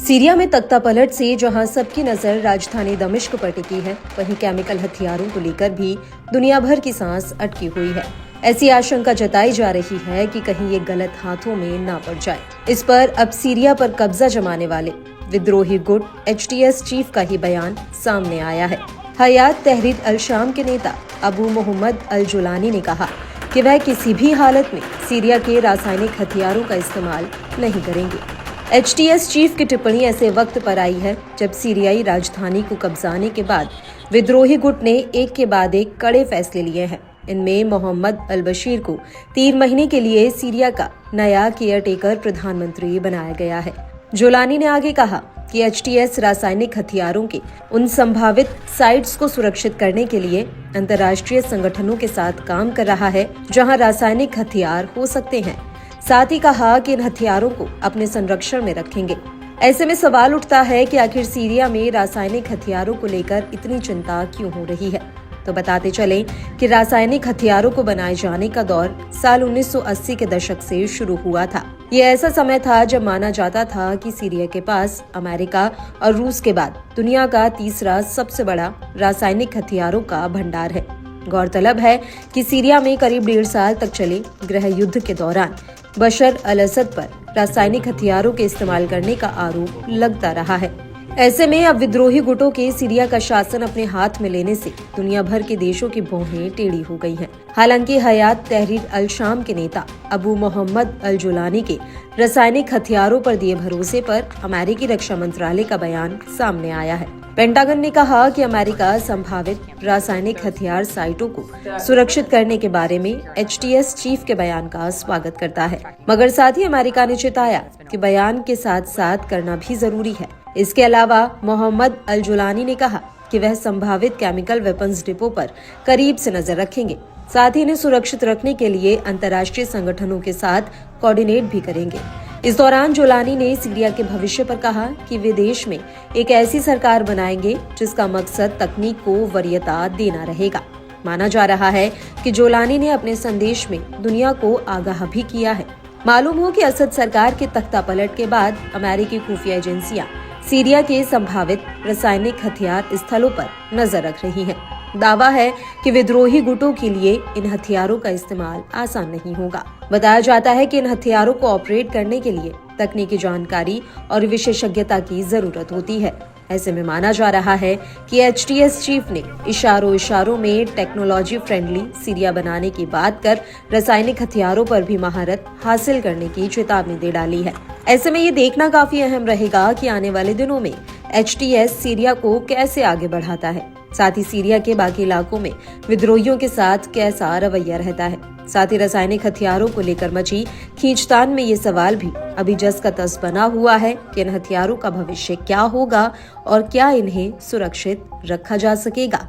Syria में तख्तापलट से जहां सबकी नजर राजधानी दमिश्क पर टिकी है, वहीं केमिकल हथियारों को लेकर भी दुनिया भर की सांस अटकी हुई है। ऐसी आशंका जताई जा रही है कि कहीं ये गलत हाथों में ना पड़ जाए। इस पर अब सीरिया पर कब्जा जमाने वाले विद्रोही गुट HTS चीफ का ही बयान सामने आया है। हयात तहरीर अल शाम के नेता अबू मोहम्मद अल जुलानी ने कहा कि वह किसी भी हालत में सीरिया के रासायनिक हथियारों का इस्तेमाल नहीं करेंगे। HTS चीफ की टिप्पणी ऐसे वक्त पर आई है जब सीरियाई राजधानी को कब्जाने के बाद विद्रोही गुट ने एक के बाद एक कड़े फैसले लिए हैं। इनमें मोहम्मद अल बशीर को 3 महीने के लिए सीरिया का नया केयरटेकर प्रधानमंत्री बनाया गया है। जोलानी ने आगे कहा कि HTS रासायनिक हथियारों के उन संभावित साइट्स को सुरक्षित करने के लिए अंतर्राष्ट्रीय संगठनों के साथ काम कर रहा है जहां रासायनिक हथियार हो सकते हैं। साथ ही कहा कि इन हथियारों को अपने संरक्षण में रखेंगे। ऐसे में सवाल उठता है कि आखिर सीरिया में रासायनिक हथियारों को लेकर इतनी चिंता क्यों हो रही है। तो बताते चले कि रासायनिक हथियारों को बनाए जाने का दौर साल 1980 के दशक से शुरू हुआ था। ये ऐसा समय था जब माना जाता था कि सीरिया के पास अमेरिका और रूस के बाद दुनिया का तीसरा सबसे बड़ा रासायनिक हथियारों का भंडार है। गौरतलब है कि सीरिया में करीब 1.5 साल तक चले गृह युद्ध के दौरान बशर अल असद पर रासायनिक हथियारों के इस्तेमाल करने का आरोप लगता रहा है। ऐसे में अब विद्रोही गुटों के सीरिया का शासन अपने हाथ में लेने से दुनिया भर के देशों की भौहें टेढ़ी हो गई हैं। हालांकि हयात तहरीर अल शाम के नेता अबू मोहम्मद अल जुलानी के रासायनिक हथियारों पर दिए भरोसे पर अमेरिकी रक्षा मंत्रालय का बयान सामने आया है। पेंटागन ने कहा कि अमेरिका संभावित रासायनिक हथियार साइटों को सुरक्षित करने के बारे में HTS चीफ के बयान का स्वागत करता है, मगर साथ ही अमेरिका ने चेताया कि बयान के साथ साथ करना भी जरूरी है। इसके अलावा मोहम्मद अल जुलानी ने कहा कि वह संभावित केमिकल वेपन्स डिपो पर करीब से नजर रखेंगे, साथ ही इन्हें सुरक्षित रखने के लिए अंतर्राष्ट्रीय संगठनों के साथ कोऑर्डिनेट भी करेंगे। इस दौरान जोलानी ने सीरिया के भविष्य पर कहा कि वे देश में एक ऐसी सरकार बनाएंगे जिसका मकसद तकनीक को वरीयता देना रहेगा। माना जा रहा है कि जोलानी ने अपने संदेश में दुनिया को आगाह भी किया है। मालूम हो कि असद सरकार के तख्तापलट के बाद अमेरिकी खुफिया एजेंसियां सीरिया के संभावित रासायनिक हथियार स्थलों पर नजर रख रही हैं। दावा है कि विद्रोही गुटों के लिए इन हथियारों का इस्तेमाल आसान नहीं होगा। बताया जाता है कि इन हथियारों को ऑपरेट करने के लिए तकनीकी जानकारी और विशेषज्ञता की जरूरत होती है। ऐसे में माना जा रहा है कि HTS चीफ ने इशारों में टेक्नोलॉजी फ्रेंडली सीरिया बनाने की बात कर रासायनिक हथियारों पर भी महारत हासिल करने की चेतावनी दे डाली है। ऐसे में ये देखना काफी अहम रहेगा कि आने वाले दिनों में HTS सीरिया को कैसे आगे बढ़ाता है, साथ ही सीरिया के बाकी इलाकों में विद्रोहियों के साथ कैसा रवैया रहता है। साथ ही रासायनिक हथियारों को लेकर मची खींचतान में ये सवाल भी अभी जस का तस बना हुआ है कि इन हथियारों का भविष्य क्या होगा और क्या इन्हें सुरक्षित रखा जा सकेगा।